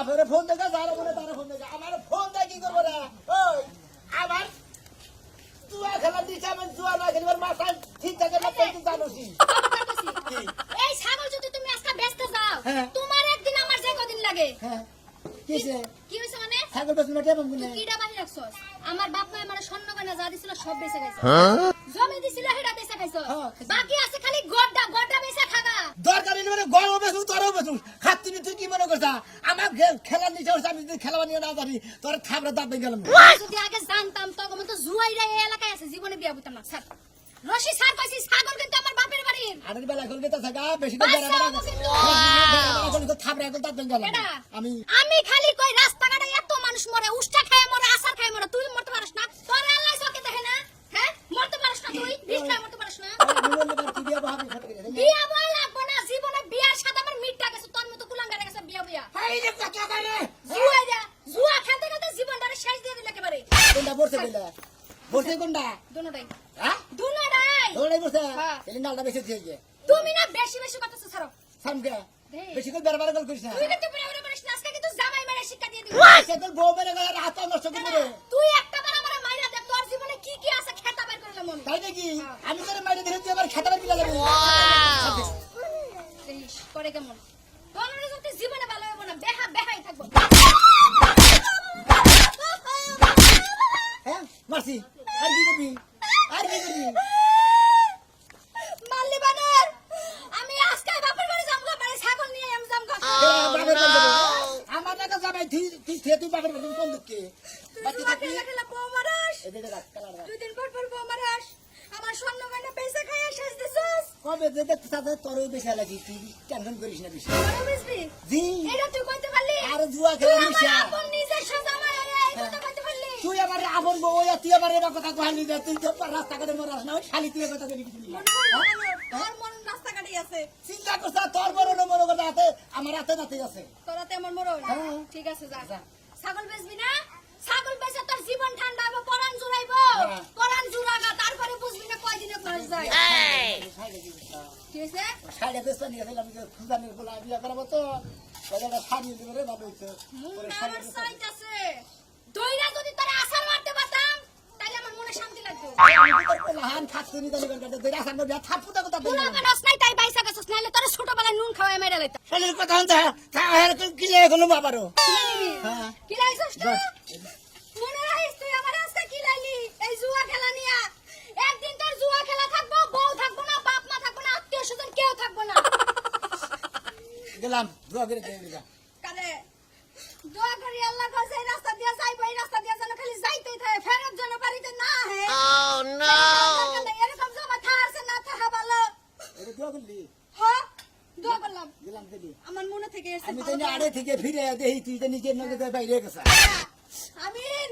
বাপের ফোন দেখা যারা বলে তারা ফোন দেখা আমার ফোন দিয়ে কি করবো না ওই আমার জুয়া খেলার দিচ্ছে আমি জুয়া না খেলবার মাথায় ঠিক থাকে না তুই জানোসি এই ছাগল যদি তুমি আজকে ব্যস্ত যাও হ্যাঁ। তোমার একদিন আমার যে কদিন লাগে হ্যাঁ কিসে কি হইছে মানে ছাগল বেশ না কেমন গুনে কিডা বানি রাখছস আমার বাপ মা আমার স্বর্ণ গয়না যা দিছিল সব বেচে গেছে জমি দিছিল হেডা বেচে খাইছো হ্যাঁ। বাকি আছে খালি গড্ডা গড্ডা বেচে খাগা দরকার নেই মানে গরম বেশু তোরও বেশু খাচ্ছি তুই কি মনে করছা আমার খেলা নিচে আমি যদি খেলা নিয়ে না জানি তোর থাবড়া দাঁত গেলাম যদি আগে জানতাম তখন তো জুয়াইরা এই এলাকায় আছে জীবনে বিয়া বুঝতাম না স্যার রশি স্যার কইছি ছাগল কিন্তু আমার বাপের বাড়ির আরের বেলা এখন বেতা থাকা বেশি তো বেড়া বেড়া তো থাবড়া এখন দাঁত গেলাম আমি আমি খালি কই রাস্তাঘাটে এত মানুষ মরে উষ্টা খায় মরে আসার খায় মরে তুই মরতে পারিস না তোর আল্লাহ চোখে দেখে না হ্যাঁ মরতে পারিস না তুই রিস্কা মরতে পারিস না বিয়া বল লাগবো না জীবনে বিয়ার সাথে আমার মিটটা গেছে তোর মতো কুলাঙ্গারে গেছে বিয়া বিয়া এই যে কথা করে জুয়া খেলতে খেলতে জীবনটারে শেষ দিয়ে দিলে একেবারে কোনটা বসে দিলে বসে কোনটা দুনোটাই হ্যাঁ দুনোটাই দৌড়াই বসে হ্যাঁ। এই নালটা বেশি দিয়ে তুমি না বেশি বেশি কথা ছাড়ো সামনে বেশি করে বেড়া বেড়া করিস না তুই কিন্তু বেড়ে পারিস না আজকে কিন্তু জামাই মেরে শিক্ষা দিয়ে দিবি সে তোর বউ মেরে গেলে হাত নষ্ট করে তুই একটা বার আমার মাইরা দে তোর জীবনে কি কি আছে খেতা বের করে মন তাই নাকি আমি তোর মাইরে দেখে তুই আবার খেতে পারবি না দেখিস করে কেমন তোর যদি জীবনে ভালো হবে না বেহাই থাকবো হ্যাঁ মারছি আর কি করবি আর কি করবি মাল্লি বানার আমি আজকে বাপের বাড়ি যামগো মানে ছাগল নিয়ে আমি যামগো আমার টাকা যাবে তুই তুই বাপের বাড়ি কোন দিকে বাচ্চা থাকি খেলা বউ মারাস এদিকে রাখ কালার দুই দিন পর পর বউ মারাস আমার স্বর্ণ গয়না পয়সা খাইয়া শেষ দিছস কবে যেতে সাথে তোরই বেশি লাগি তুই টেনশন করিস না বেশি বড় বুঝবি জি এটা তুই কইতে পারলি আর জুয়া খেলা তুই নিশা আমার আপন নিজের সাজামাই এই কথা কইতে পারলি তুই আমার আপন বউ তুই আমার এবার কথা কহালি দে তুই তো রাস্তা কাটে মরাস না ওই শালি তুই কথা কইলি তোর মন রাস্তা কাটি আছে চিন্তা করছ তোর বড় না মনে কথা হাতে আমার হাতে নাতে আছে তোরাতে আমার মরণ হ্যাঁ। ঠিক আছে যা ছাগল বেচবি না ছাগল বেচে তোর জীবন ঠান্ডা হবে পরান জুড়াইবো হ্যাঁ। পরান জুড়াগা তারপরে বুঝবি না কয়দিনে খরচ যায় ঠিক আছে সাইডে বেসা নিয়ে গেলাম খুঁজা নিয়ে বলে বিয়ে করাবো তো একটা শাড়ি দেবে রে বাবু মুন আমার সাইজ আছে দইরা যদি তোর আসার মারতে পারতাম তাহলে আমার মনে শান্তি লাগতো হান খাচ্ছি নি তাহলে কথা দইরা সামনে বিয়া থাপু তো কথা পুরা মানুষ নাই তাই বাইসা গেছস নাইলে তোর ছোটবেলায় নুন খাওয়ায় মেরে লাইতা শালির কথা হন্তা কি লে কোনো বাবারও হ্যাঁ কি লাইছস তুই মনে রাখিস তুই আমার আজকে কি লাইলি এই জুয়া খেলা নিয়া একদিন তোর জুয়া খেলা থাকবো বউ থাকবো না বাপ মা থাকবো না আত্মীয় স্বজন কেউ থাকবো না গেলাম দোয়া করে দিয়ে কারে দোয়া করি আল্লাহ কাছে এই রাস্তা দিয়ে যাইবো এই রাস্তা দিয়ে যেন খালি যাইতেই থাকে ফেরত যেন বাড়িতে না হে এরকম জমা থাকছে না থাকা ভালো এটা দোয়া করলি হ্যাঁ দোয়া করলাম গেলাম দিদি আমার মনে থেকে এসে আমি তো আড়ে থেকে ফিরে দেখি তুই তো নিজের নজরে বাইরে গেছা আমিন